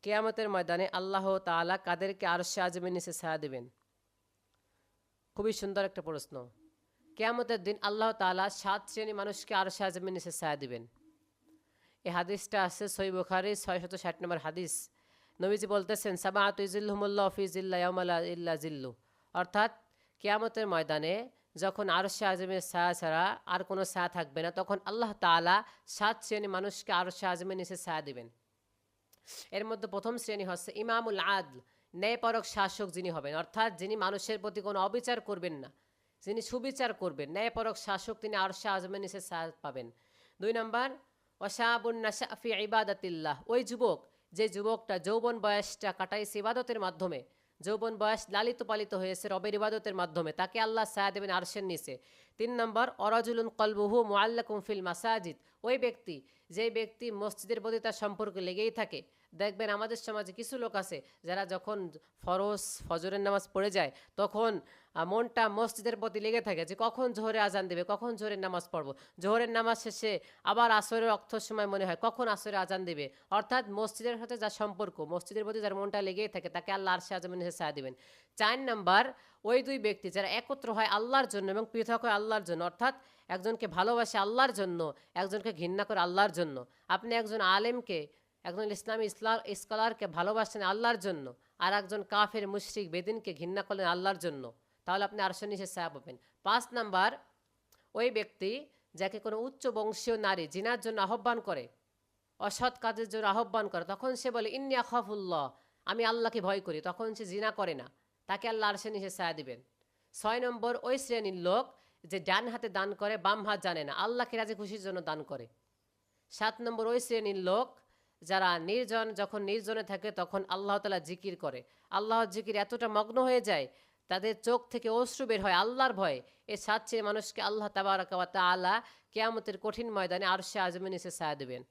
কিয়ামতের ময়দানে আল্লাহ তাআলা কাদেরকে আরশে আযমের নিচে ছায়া দিবেন? খুবই সুন্দর একটা প্রশ্ন। কিয়ামতের দিন আল্লাহ তাআলা 7 শ্রেণী মানুষকে আরশে আযমের নিচে ছায়া দিবেন। এই হাদিসটা আছে সহিহ বুখারী 660 নম্বর হাদিস। নবীজি বলতেছেন সাবাআতু ইযিল্লুহুমুল্লাহু ফি যিল্লা ইয়াউমা লা ইল্লা যিল্লু, অর্থাৎ কিয়ামতের ময়দানে যখন আরশে আযমের ছায়া ছাড়া আর কোনো ছায়া থাকবে না, তখন আল্লাহ তাআলা 7 শ্রেণী মানুষকে আরশে আযমের নিচে ছায়া দিবেন। এর মধ্যে প্রথম শ্রেণী হচ্ছে ইমামুল আদল, ন্যায়পরক শাসক যিনি হবেন, অর্থাৎ যিনি মানুষের প্রতি কোনো অবিচার করবেন না, যিনি সুবিচার করবেন, ন্যায়পরক শাসক, তিনি আরশে আযমের নিচে ছায়া পাবেন। 2 নম্বর ওয়াশাবুন নাশা ফি ইবাদাতিল্লাহ, ওই যুবক যে যুবকটা যৌবন বয়সটা কাটাইছে ইবাদতের মাধ্যমে, যৌবন বয়স লালিত পালিত হয়েছে রবের ইবাদতের মাধ্যমে, তাকে আল্লাহ ছায়া দেবেন আরশের নিচে। 3 নম্বর অরাজুলুন কলবুহু মুআল্লাকুম ফিল মাসাজিদ, ওই ব্যক্তি যে ব্যক্তি মসজিদের প্রতি তার সম্পর্ক লেগেই থাকে। দেখবেন আমাদের সমাজে কিছু লোক আছে যারা যখন ফজরের নামাজ পড়ে যায় তখন মনটা মসজিদের প্রতি লেগে থাকে যে কখন জোহরে আজান দেবে, কখন জোহরের নামাজ পড়ব। জোহরের নামাজ শেষে আবার আসরের অক্তর সময় মনে হয় কখন আসরে আজান দেবে। অর্থাৎ মসজিদের সাথে যার সম্পর্ক, মসজিদের প্রতি যার মনটা লেগেই থাকে, তাকে আল্লাহ আরশে আযমের নিচে ছায়া দিবেন। 4 নম্বর ওই 2 ব্যক্তি যারা একত্র হয় আল্লাহর জন্য এবং পৃথক হয় আল্লাহর জন্য, অর্থাৎ একজনকে ভালোবাসে আল্লাহর জন্য, একজনকে ঘৃণা করে আল্লাহর জন্য। আপনি একজন আলেমকে, একজন ইসলামী স্কলারকে ভালোবাসেন আল্লাহর জন্য, আর একজন কাফের মুশরিক বেদিনকে ঘৃণা করলেন আল্লাহর জন্য, তাহলে আপনি আরশের নিচে ছায়া পাবেন। 5 নাম্বার ওই ব্যক্তি যাকে কোনো উচ্চ বংশীয় নারী জিনার জন্য আহ্বান করে, অসৎ কাজের জন্য আহ্বান করে, তখন সে বলে ইন্নী আখাফুল্লাহ, আমি আল্লাহকে ভয় করি, তখন সে জিনা করে না, তাকে আল্লাহ আরশের নিচে ছায়া দিবেন। 6 নম্বর ওই শ্রেণীর লোক যে ডান হাতে দান করে বাম হাত জানে না, আল্লাহকে রাজি খুশির জন্য দান করে। 7 নম্বর ওই শ্রেণীর লোক যারা যখন নির্জনে থাকে তখন আল্লাহ তাআলা জিকির করে, আল্লাহর জিকির এতটা মগ্ন হয়ে যায় তাদের চোখ থেকে অশ্রু বের হয় আল্লাহর ভয়ে। এই 7 মানুষকে আল্লাহ তাবারাকা ওয়া তাআলা কিয়ামতের কঠিন ময়দানে আরশে আযমের নিচে ছায়া দেবেন।